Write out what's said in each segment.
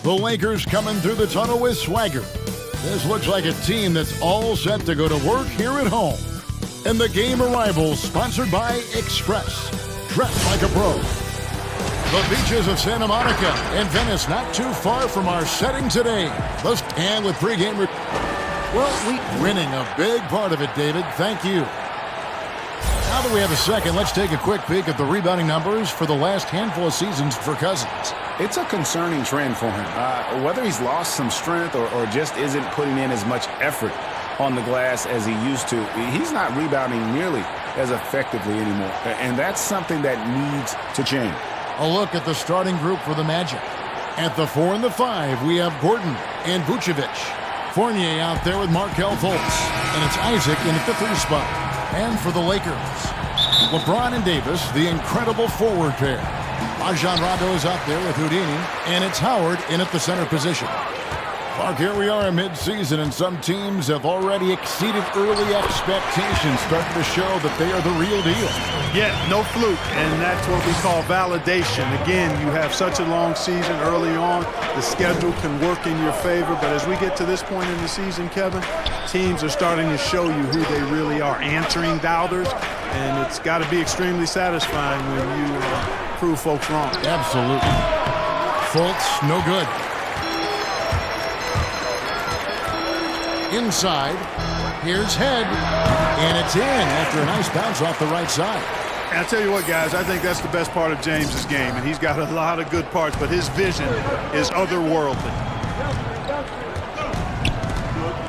The Lakers coming through the tunnel with swagger. This looks like a team that's all set to go to work here at home. And the game arrivals sponsored by Express. Dress like a pro. The beaches of Santa Monica and Venice not too far from our setting today. Let's end with pregame. Winning a big part of it, David. Thank you. Now that we have a second, let's take a quick peek at the rebounding numbers for the last handful of seasons for Cousins. It's a concerning trend for him. Whether he's lost some strength or just isn't putting in as much effort on the glass as he used to, he's not rebounding nearly as effectively anymore. And that's something that needs to change. A look at the starting group for the Magic. At the 4 and the 5, we have Gordon and Vucevic. Fournier out there with Markelle Fultz. And it's Isaac in at the 3 spot. And for the Lakers, LeBron and Davis, the incredible forward pair. Rajon Rondo is out there with Houdini, and it's Howard in at the center position. Clark, here we are mid-season, and some teams have already exceeded early expectations, starting to show that they are the real deal. Yeah, no fluke, and that's what we call validation. Again, you have such a long season early on. The schedule can work in your favor, but as we get to this point in the season, Kevin, teams are starting to show you who they really are, answering doubters, and it's got to be extremely satisfying when you prove folks wrong. Absolutely. Fultz, no good. Inside, here's Head, and it's in after a nice bounce off the right side. And I'll tell you what, guys, I think that's the best part of James's game, and he's got a lot of good parts, but his vision is otherworldly.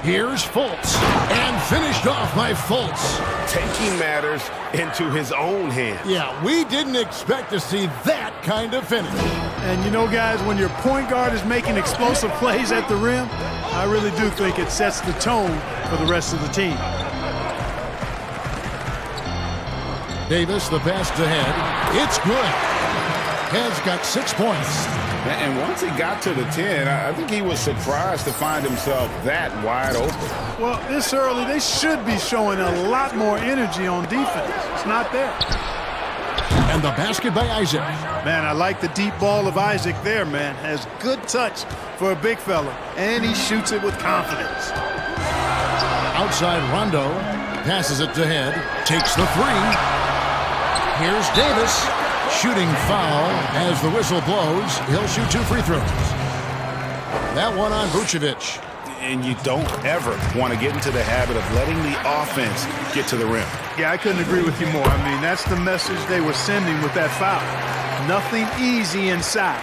Here's Fultz, and finished off by Fultz. Taking matters into his own hands. Yeah, we didn't expect to see that kind of finish. And you know, guys, when your point guard is making explosive plays at the rim, I really do think it sets the tone for the rest of the team. Davis, the pass to Head. It's good. Head's got 6 points. And once he got to the 10, I think he was surprised to find himself that wide open. Well, this early, they should be showing a lot more energy on defense. It's not there. And the basket by Isaac. Man, I like the deep ball of Isaac there, man. Has good touch for a big fella, and he shoots it with confidence. Outside Rondo, passes it to Head, takes the 3. Here's Davis. Shooting foul as the whistle blows. He'll shoot 2 free throws. That one on Vucevic. And you don't ever want to get into the habit of letting the offense get to the rim. Yeah, I couldn't agree with you more. I mean, that's the message they were sending with that foul. Nothing easy inside.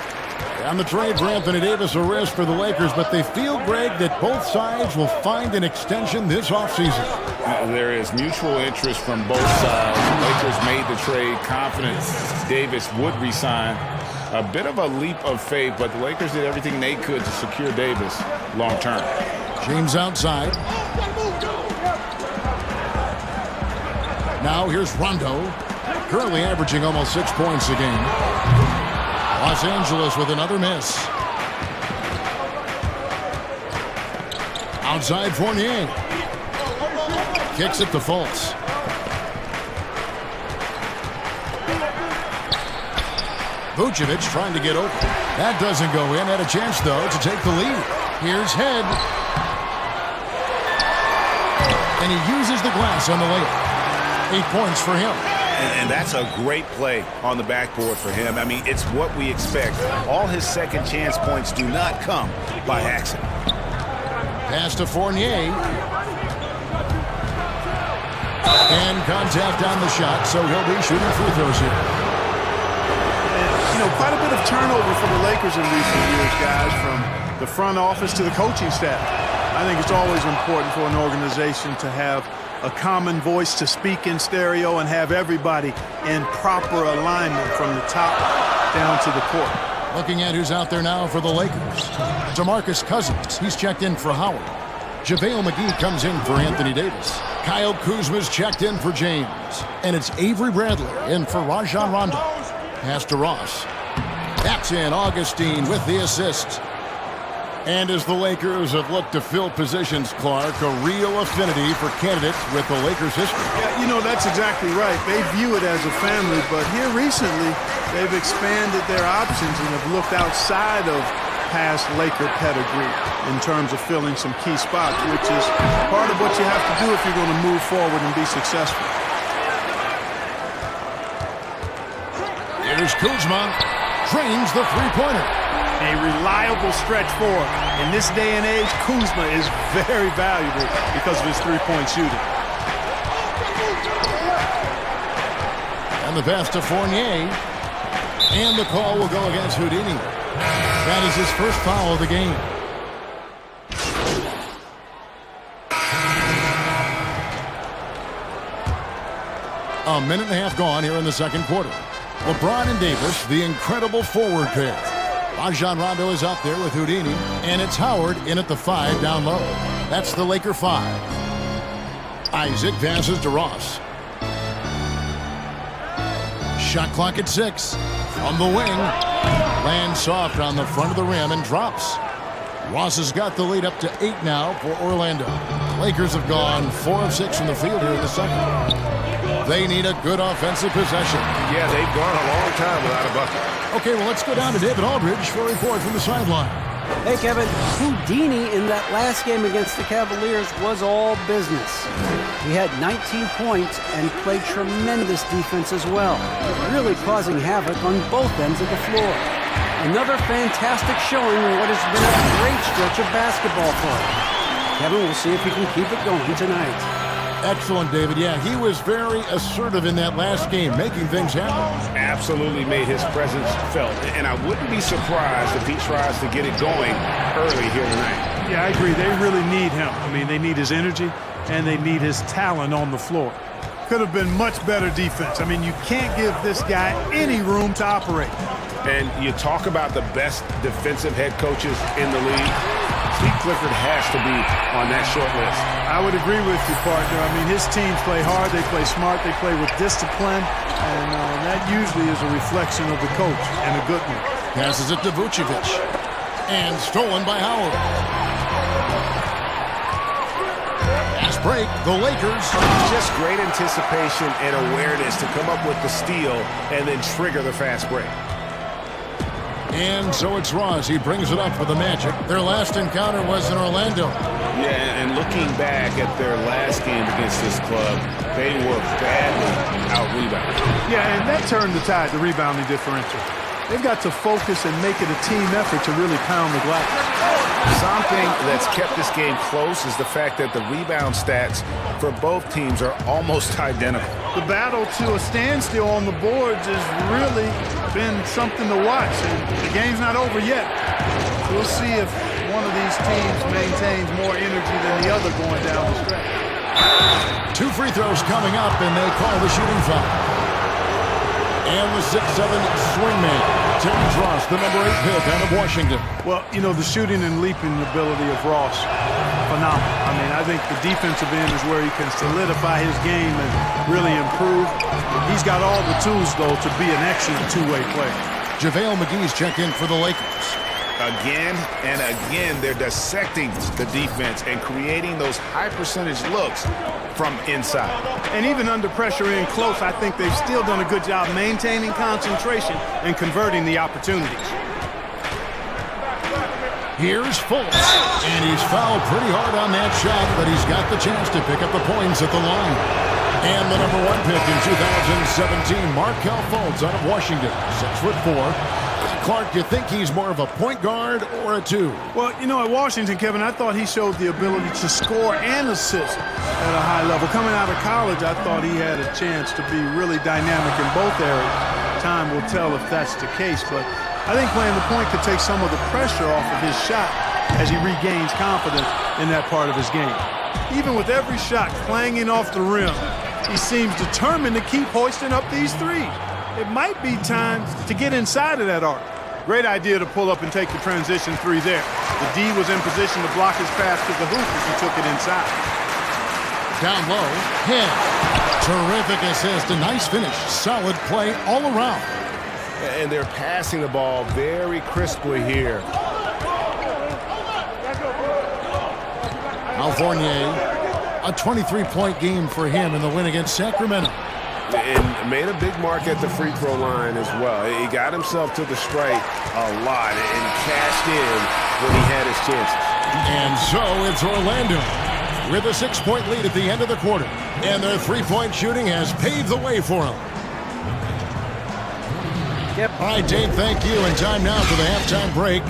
On the trade for Anthony Davis, a risk for the Lakers, but they feel, Greg, that both sides will find an extension this offseason. There is mutual interest from both sides. The Lakers made the trade, confident Davis would resign. A bit of a leap of faith, but the Lakers did everything they could to secure Davis long term. James outside. Now here's Rondo, currently averaging almost 6 points a game. Los Angeles with another miss. Outside Fournier. Kicks it to Fultz. Vucevic trying to get open. That doesn't go in. Had a chance, though, to take the lead. Here's Head. And he uses the glass on the layup. 8 points for him. And that's a great play on the backboard for him. I mean, it's what we expect. All his second chance points do not come by accident. Pass to Fournier. And contact on the shot, so he'll be shooting free throws here. You know, quite a bit of turnover for the Lakers in recent years, guys, from the front office to the coaching staff. I think it's always important for an organization to have a common voice to speak in stereo and have everybody in proper alignment from the top down to the court. Looking at who's out there now for the Lakers. DeMarcus Cousins, he's checked in for Howard. JaVale McGee comes in for Anthony Davis. Kyle Kuzma's checked in for James. And it's Avery Bradley in for Rajon Rondo. Pass to Ross. That's in. Augustine with the assist. And as the Lakers have looked to fill positions, Clark, a real affinity for candidates with the Lakers history. Yeah, you know, that's exactly right. They view it as a family, but here recently, they've expanded their options and have looked outside of past Laker pedigree in terms of filling some key spots, which is part of what you have to do if you're going to move forward and be successful. Here's Kuzma. Drains the three-pointer. A reliable stretch forward. In this day and age, Kuzma is very valuable because of his three-point shooting. And the pass to Fournier. And the call will go against Houdini. That is his first foul of the game. A minute and a half gone here in the second quarter. LeBron and Davis, the incredible forward pair. Rajon Rondo is out there with Houdini, and it's Howard in at the 5 down low. That's the Laker 5. Isaac passes to Ross. Shot clock at 6. From the wing. Lands soft on the front of the rim and drops. Ross has got the lead up to 8 now for Orlando. Lakers have gone 4 of 6 from the field here in the second. They need a good offensive possession. Yeah, they've gone a long time without a bucket. Okay, well, let's go down to David Aldridge for a report from the sideline. Hey, Kevin, Houdini in that last game against the Cavaliers was all business. He had 19 points and played tremendous defense as well, really causing havoc on both ends of the floor. Another fantastic showing in what has been a great stretch of basketball for him. Kevin, we'll see if he can keep it going tonight. Excellent, David. Yeah, he was very assertive in that last game, making things happen. Absolutely made his presence felt. And I wouldn't be surprised if he tries to get it going early here tonight. Yeah, I agree. They really need him. I mean, they need his energy, and they need his talent on the floor. Could have been much better defense. I mean, you can't give this guy any room to operate. And you talk about the best defensive head coaches in the league. Steve Clifford has to be on that short list. I would agree with you, partner. I mean, his teams play hard, they play smart, they play with discipline, and that usually is a reflection of the coach, and a good one. Passes it to Vucevic. And stolen by Howard. Fast break, the Lakers. Just great anticipation and awareness to come up with the steal and then trigger the fast break. And so it's Ross. He brings it up for the Magic. Their last encounter was in Orlando. Yeah, and looking back at their last game against this club, they were badly out-rebounded. Yeah, and that turned the tide, the rebounding differential. They've got to focus and make it a team effort to really pound the glass. Something that's kept this game close is the fact that the rebound stats for both teams are almost identical. The battle to a standstill on the boards has really been something to watch, and the game's not over yet. We'll see if one of these teams maintains more energy than the other going down the stretch. 2 free throws coming up, and they call the shooting foul. And the 6'7" swingman, Terrence Ross, the number 8 pick out of Washington. Well, you know, the shooting and leaping ability of Ross, phenomenal. I mean, I think the defensive end is where he can solidify his game and really improve. He's got all the tools, though, to be an excellent two-way player. JaVale McGee's checked in for the Lakers. Again and again, they're dissecting the defense and creating those high-percentage looks from inside. And even under pressure in close, I think they've still done a good job maintaining concentration and converting the opportunities. Here's Fultz, and he's fouled pretty hard on that shot, but he's got the chance to pick up the points at the line. And the number 1 pick in 2017, Markelle Fultz out of Washington, 6'4". Clark, you think he's more of a point guard or a 2? Well, you know, at Washington, Kevin, I thought he showed the ability to score and assist at a high level. Coming out of college, I thought he had a chance to be really dynamic in both areas. Time will tell if that's the case, but I think playing the point could take some of the pressure off of his shot as he regains confidence in that part of his game. Even with every shot clanging off the rim, he seems determined to keep hoisting up these threes. It might be time to get inside of that arc. Great idea to pull up and take the transition 3 there. The D was in position to block his pass to the hoop as he took it inside. Down low, hit. Terrific assist, a nice finish. Solid play all around. And they're passing the ball very crisply here. Al Fournier, a 23-point game for him in the win against Sacramento. and made a big mark at the free throw line as well. He got himself to the strike a lot and cashed in when he had his chances. And so it's Orlando with a 6-point lead at the end of the quarter. And their three-point shooting has paved the way for them. Yep. All right, Dave, thank you. And time now for the halftime break.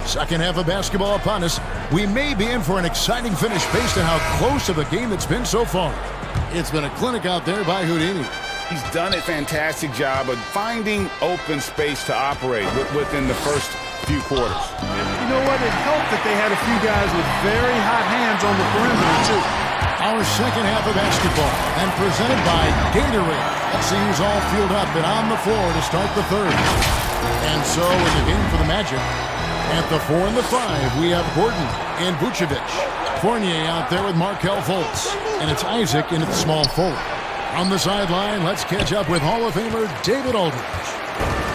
Second half of basketball upon us. We may be in for an exciting finish based on how close of a game it's been so far. It's been a clinic out there by Houdini. He's done a fantastic job of finding open space to operate within the first few quarters. You know what? It helped that they had a few guys with very hot hands on the perimeter, too. Our second half of basketball, and presented by Gatorade. Let's see who's all fueled up and on the floor to start the third. And so in the game for the Magic, at the 4 and the 5, we have Gordon and Vucevic. Fournier out there with Markelle Fultz. And it's Isaac in its small forward. On the sideline, let's catch up with Hall of Famer David Aldridge.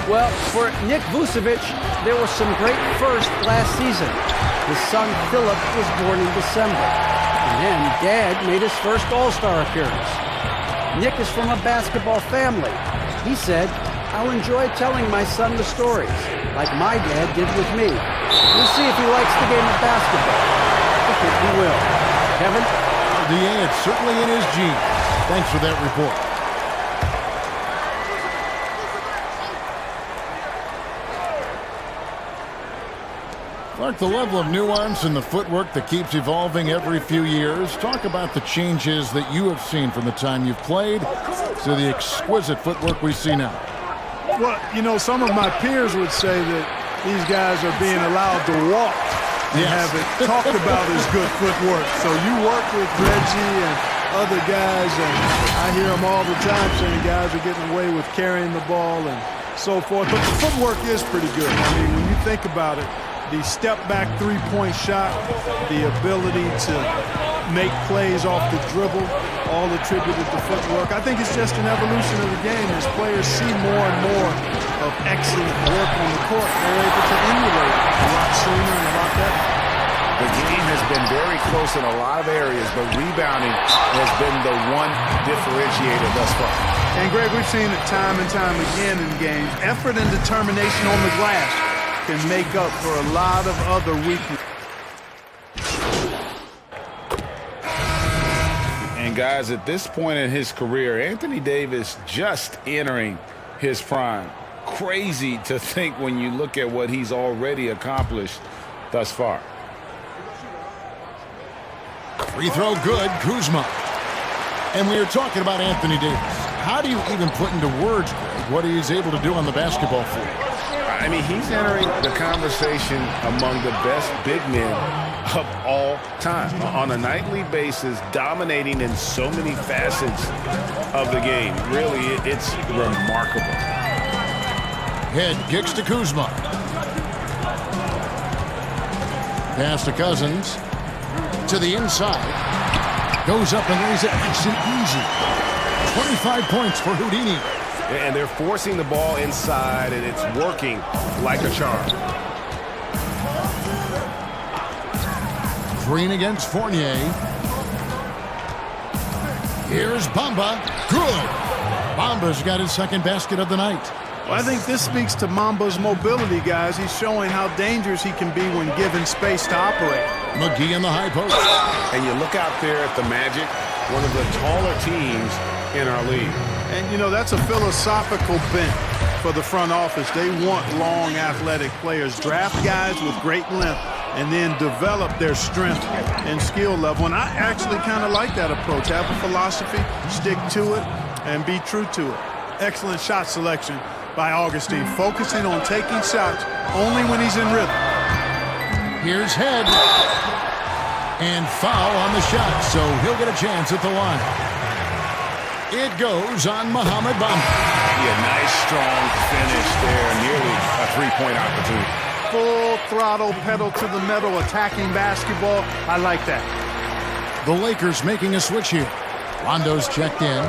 Well, for Nick Vucevic, there was some great firsts last season. His son Philip was born in December. And then Dad made his first All-Star appearance. Nick is from a basketball family. He said, "I'll enjoy telling my son the stories, like my dad did with me. We'll see if he likes the game of basketball. I think he will." Kevin? Yeah, it's certainly in his genes. Thanks for that report. Clark, the level of nuance in the footwork that keeps evolving every few years. Talk about the changes that you have seen from the time you've played to the exquisite footwork we see now. Well, you know, some of my peers would say that these guys are being allowed to walk and have it talked about as good footwork. So you work with Reggie and other guys, and I hear them all the time saying guys are getting away with carrying the ball and so forth. But the footwork is pretty good. I mean, when you think about it, the step-back three-point shot, the ability to make plays off the dribble, all attributed to footwork. I think it's just an evolution of the game. As players see more and more of excellent work on the court, they're able to emulate it a lot sooner and a lot better. The game has been very close in a lot of areas, but rebounding has been the one differentiator thus far. And, Greg, we've seen it time and time again in games. Effort and determination on the glass can make up for a lot of other weaknesses. And guys, at this point in his career, Anthony Davis just entering his prime. Crazy to think when you look at what he's already accomplished thus far. Free throw good, Kuzma. And we were talking about Anthony Davis. How do you even put into words, Greg, what he's able to do on the basketball field? I mean, he's entering the conversation among the best big men of all time. On a nightly basis, dominating in so many facets of the game. Really, it's remarkable. Head kicks to Kuzma. Pass to Cousins. To the inside. Goes up and lays it nice and easy. 25 points for Houdini. And they're forcing the ball inside, and it's working like a charm. Green against Fournier. Here's Bamba. Good. Bamba's got his second basket of the night. Well, I think this speaks to Mamba's mobility, guys. He's showing how dangerous he can be when given space to operate. McGee in the high post. And you look out there at the Magic, one of the taller teams in our league. And, you know, that's a philosophical bent for the front office. They want long, athletic players. Draft guys with great length and then develop their strength and skill level. And I actually kind of like that approach. Have a philosophy, stick to it, and be true to it. Excellent shot selection by Augustine, focusing on taking shots only when he's in rhythm. Here's Head. And foul on the shot, so he'll get a chance at the line. It goes on Mohamed Bamba. Yeah, nice, strong finish there. Nearly a three-point opportunity. Full throttle, pedal to the metal, attacking basketball. I like that. The Lakers making a switch here. Rondo's checked in.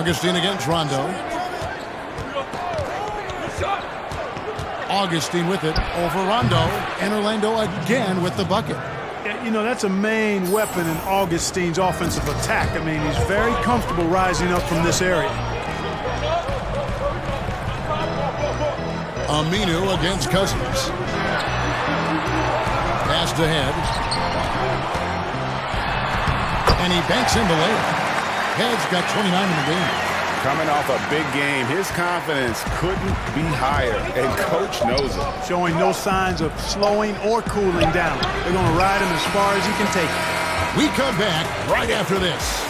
Augustine against Rondo. Augustine with it over Rondo. And Orlando again with the bucket. Yeah, you know, that's a main weapon in Augustine's offensive attack. I mean, he's very comfortable rising up from this area. Aminu against Cousins. Passed ahead. And he banks in the layup. Head's got 29 in the game. Coming off a big game, his confidence couldn't be higher, and coach knows it. Showing no signs of slowing or cooling down. They're going to ride him as far as he can take it. We come back right after this.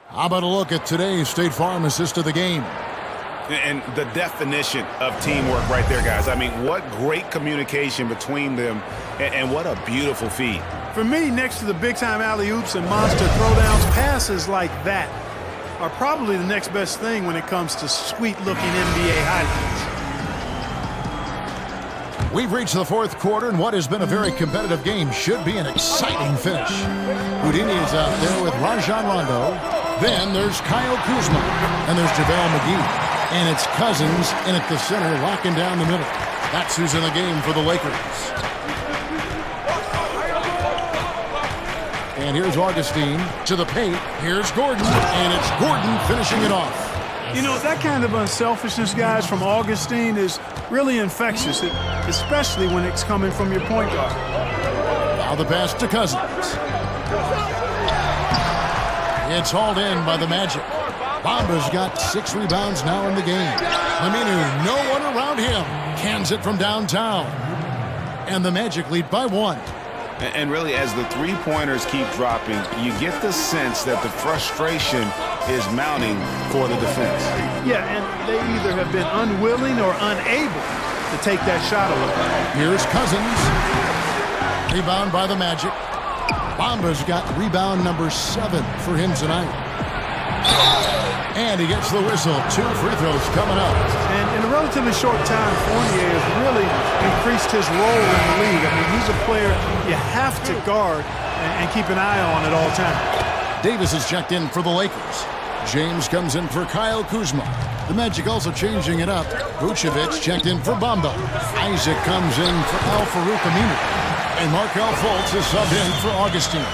How about a look at today's State Farm assist of the game? And the definition of teamwork right there, guys. I mean, what great communication between them, and what a beautiful feed. For me, next to the big-time alley-oops and monster throwdowns, passes like that are probably the next best thing when it comes to sweet-looking NBA highlights. We've reached the fourth quarter, and what has been a very competitive game should be an exciting finish. Houdini is out there with Rajon Rondo. Then there's Kyle Kuzma, and there's JaVale McGee. And it's Cousins in at the center, locking down the middle. That's who's in the game for the Lakers. And here's Augustine to the paint. Here's Gordon, and it's Gordon finishing it off. You know, that kind of unselfishness, guys, from Augustine is really infectious, especially when it's coming from your point guard. Now the pass to Cousins. It's hauled in by the Magic. Bamba's got 6 rebounds now in the game. Aminu, no one around him. Cans it from downtown. And the Magic lead by 1. And really, as the three-pointers keep dropping, you get the sense that the frustration is mounting for the defense. Yeah, and they either have been unwilling or unable to take that shot away. Here's Cousins. Rebound by the Magic. Bamba's got rebound number 7 for him tonight. And he gets the whistle. 2 free throws coming up. And in a relatively short time, Fournier has really increased his role in the league. I mean, he's a player you have to guard and keep an eye on at all times. Davis is checked in for the Lakers. James comes in for Kyle Kuzma. The Magic also changing it up. Vucevic checked in for Bamba. Isaac comes in for Al-Farouq Aminu. And Markelle Fultz is subbed in for Augustine.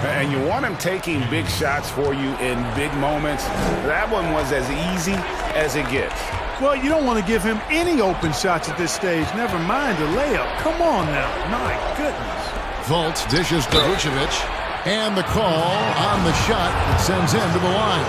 And you want him taking big shots for you in big moments. That one was as easy as it gets. Well, you don't want to give him any open shots at this stage. Never mind a layup. Come on now. My goodness. Fultz dishes to Vucevic. And the call on the shot that sends him to the line.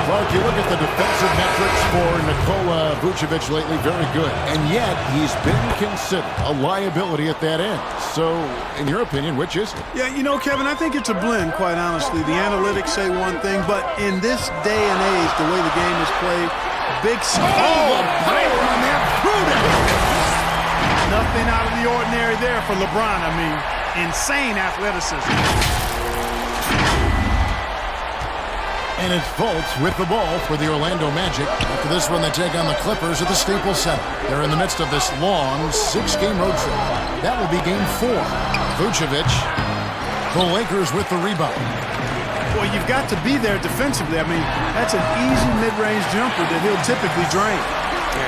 Clark, you look at the defensive metrics for Nikola Vucevic lately, very good. And yet, he's been considered a liability at that end. So, in your opinion, which is it? Yeah, you know, Kevin, I think it's a blend, quite honestly. The analytics say one thing, but in this day and age, the way the game is played, big... Oh, break on that. Nothing out of the ordinary there for LeBron. I mean, insane athleticism. And it's Fultz with the ball for the Orlando Magic. After this one, they take on the Clippers at the Staples Center. They're in the midst of this long 6-game road trip. That will be game 4. Vucevic, the Lakers with the rebound. Well, you've got to be there defensively. I mean, that's an easy mid-range jumper that he'll typically drain.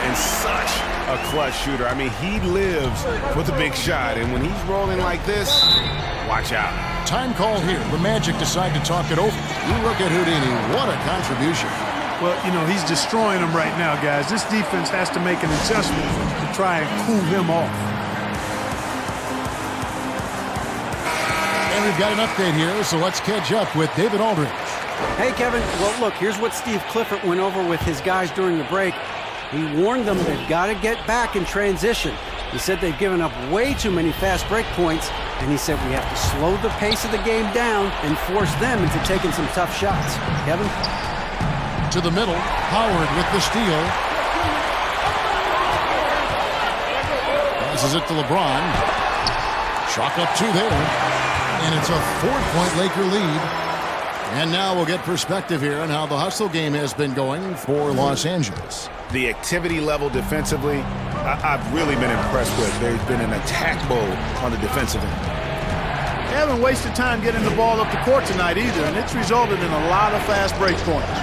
And such a clutch shooter. I mean, he lives for the big shot. And when he's rolling like this, watch out. Time call here. The Magic decide to talk it over. You look at Houdini. What a contribution. Well, you know, he's destroying them right now, guys. This defense has to make an adjustment to try and cool him off. And we've got an update here, so let's catch up with David Aldridge. Hey, Kevin. Well, look, here's what Steve Clifford went over with his guys during the break. He warned them they've got to get back in transition. He said they've given up way too many fast break points, and he said we have to slow the pace of the game down and force them into taking some tough shots. Kevin? To the middle, Howard with the steal. Passes it to LeBron. Chalk up 2 there. And it's a 4-point Laker lead. And now we'll get perspective here on how the hustle game has been going for Los Angeles. The activity level defensively I've really been impressed with. There's been an attack mode on the defensive end. They haven't wasted time getting the ball up the court tonight either, and it's resulted in a lot of fast break points.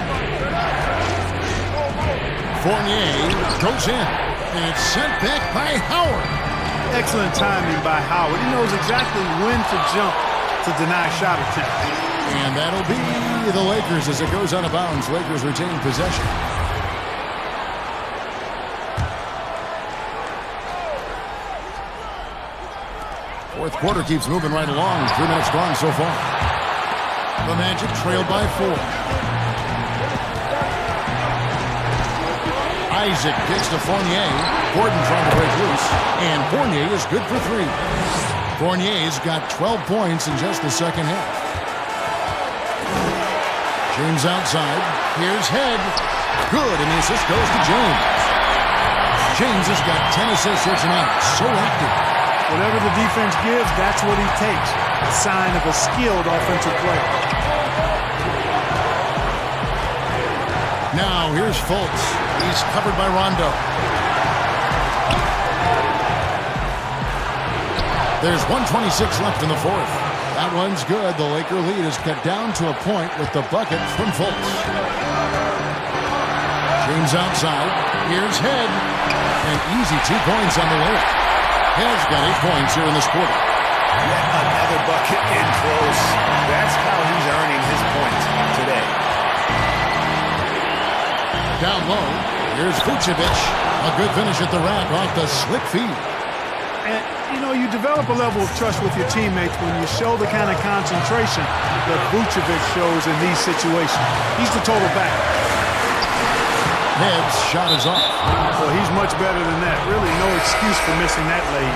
Fournier goes in, and it's sent back by Howard. Excellent timing by Howard. He knows exactly when to jump to deny shot attempt. And that'll be the Lakers as it goes out of bounds. Lakers retain possession. Fourth quarter keeps moving right along. 3 minutes gone so far. The Magic trailed by 4. Isaac gets to Fournier. Gordon trying to break loose. And Fournier is good for 3. Fournier's got 12 points in just the second half. James outside. Here's Head. Good, and the assist goes to James. James has got 10 assists here tonight. So active. Whatever the defense gives, that's what he takes. A sign of a skilled offensive player. Now, here's Fultz. He's covered by Rondo. There's 1:26 left in the fourth. That one's good. The Laker lead is cut down to a point with the bucket from Fultz. James outside. Here's Head. An easy 2 points on the layup. Head's got 8 points here in this quarter. Yet another bucket in close. That's how he's earning his points today. Down low, here's Vucevic. A good finish at the rack off the slick feed. And, you know, you develop a level of trust with your teammates when you show the kind of concentration that Vucevic shows in these situations. He's the total back. Head's shot is off. Well, he's much better than that. Really no excuse for missing that lead.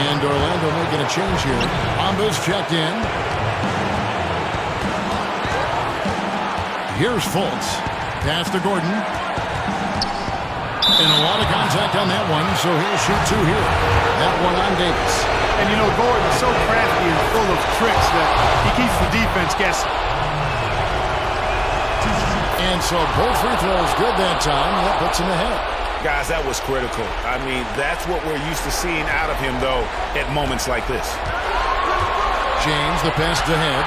And Orlando making a change here. Amba's checked in. Here's Fultz. Pass to Gordon. And a lot of contact on that one, so he'll shoot 2 here. That one on Davis. And you know, Gordon's so crafty and full of tricks that he keeps the defense guessing. And so both free throws good that time. That puts him ahead. Guys, that was critical. I mean, that's what we're used to seeing out of him, though, at moments like this. James, the pass to Head.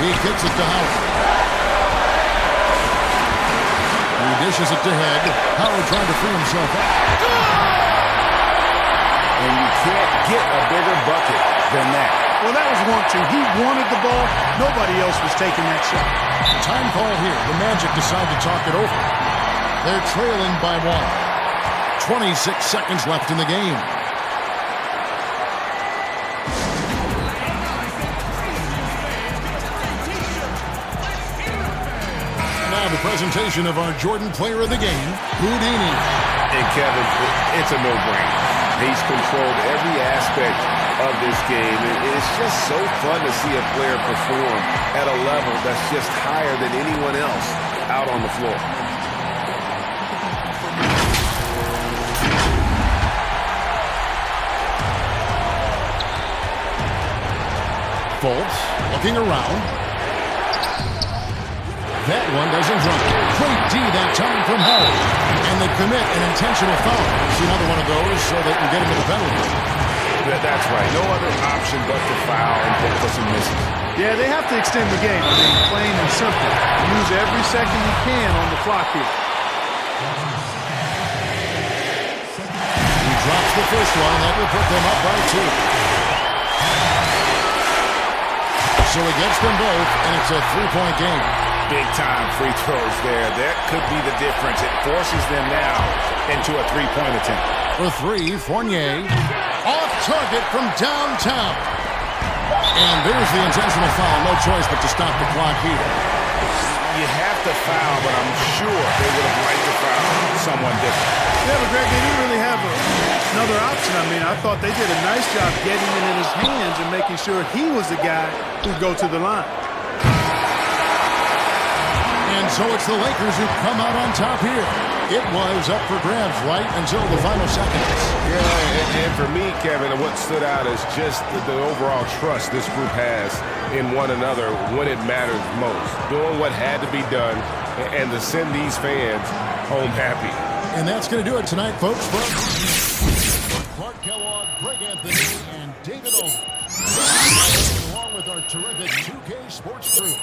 He kicks it to Howard. He dishes it to Head. Howard trying to free himself up. And you can't get a bigger bucket than that. Well, that was 1-2. He wanted the ball. Nobody else was taking that shot. Time call here. The Magic decide to talk it over. They're trailing by 1. 26 seconds left in the game. Now the presentation of our Jordan Player of the Game, Houdini. And Kevin, it's a no-brainer. He's controlled every aspect of this game. It's just so fun to see a player perform at a level that's just higher than anyone else out on the floor. Fultz looking around. That one doesn't drop. Great D that time from Howard. And they commit an intentional foul. See another one of those so they can get him to the penalty. That's right. No other option but to foul and hope for some misses. Yeah, they have to extend the game. I mean, plain and simple. Use every second you can on the clock here. He drops the first one. That will put them up by 2. So he gets them both, and it's a 3-point game. Big-time free throws there. That could be the difference. It forces them now into a 3-point attempt. For 3, Fournier. Off target from downtown. And there's the intentional foul. No choice but to stop the clock here. You have to foul, but I'm sure they would have liked to foul someone different. Yeah, but Greg, they didn't really have another option. I mean, I thought they did a nice job getting it in his hands and making sure he was the guy who'd go to the line. And so it's the Lakers who come out on top here. It was up for grabs right until the final seconds. Yeah, and for me, Kevin, what stood out is just the overall trust this group has in one another when it matters most. Doing what had to be done and to send these fans home happy. And that's going to do it tonight, folks. From Clark Kellogg, Greg Anthony, and David Olden. Along with our terrific 2K Sports crew,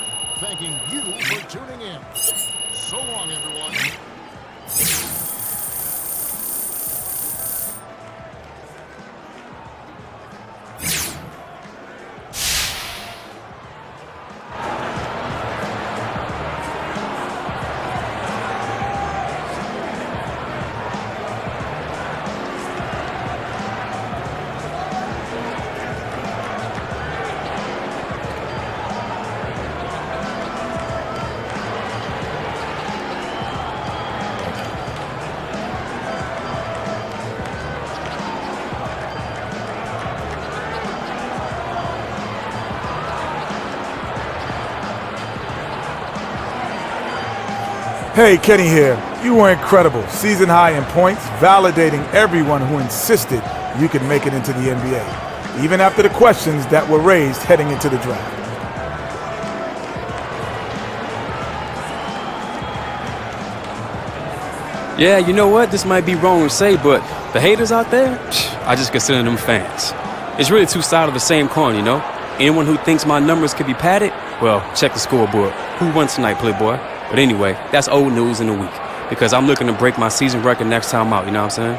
thanking you for tuning in. So long, everyone. Hey, Kenny here. You were incredible. Season high in points, validating everyone who insisted you could make it into the NBA, even after the questions that were raised heading into the draft. Yeah, you know what? This might be wrong to say, but the haters out there, I just consider them fans. It's really two sides of the same coin, you know? Anyone who thinks my numbers could be padded, well, check the scoreboard. Who won tonight, Playboy? But anyway, that's old news in a week, because I'm looking to break my season record next time out, you know what I'm saying?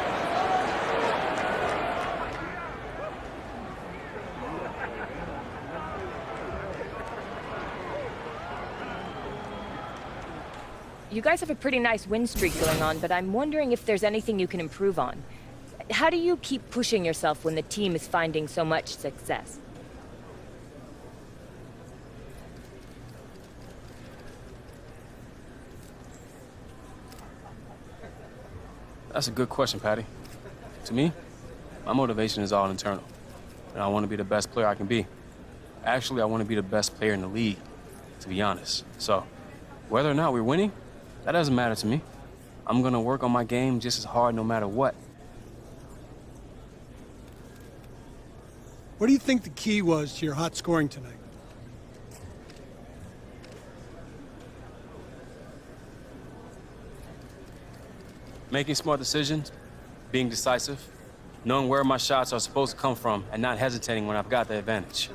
You guys have a pretty nice win streak going on, but I'm wondering if there's anything you can improve on. How do you keep pushing yourself when the team is finding so much success? That's a good question, Patty. To me, my motivation is all internal. And I want to be the best player I can be. Actually, I want to be the best player in the league, to be honest. So, whether or not we're winning, that doesn't matter to me. I'm going to work on my game just as hard no matter what. What do you think the key was to your hot scoring tonight? Making smart decisions, being decisive, knowing where my shots are supposed to come from, and not hesitating when I've got the advantage.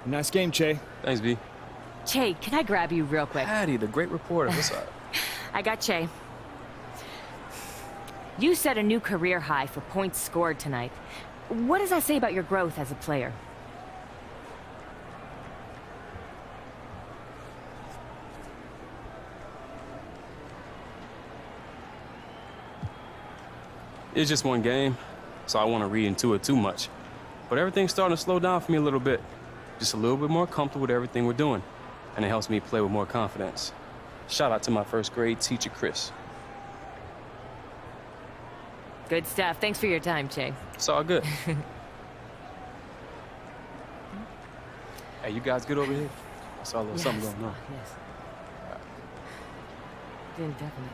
Nice game, Che. Thanks, B. Che, can I grab you real quick? Patty, the great reporter. What's up? I got Che. You set a new career high for points scored tonight. What does that say about your growth as a player? It's just one game, so I want to read into it too much. But everything's starting to slow down for me a little bit. Just a little bit more comfortable with everything we're doing. And it helps me play with more confidence. Shout out to my first grade teacher, Chris. Good stuff. Thanks for your time, Che. It's all good. Hey, you guys good over here? I saw a little something going on. Yes. Definitely.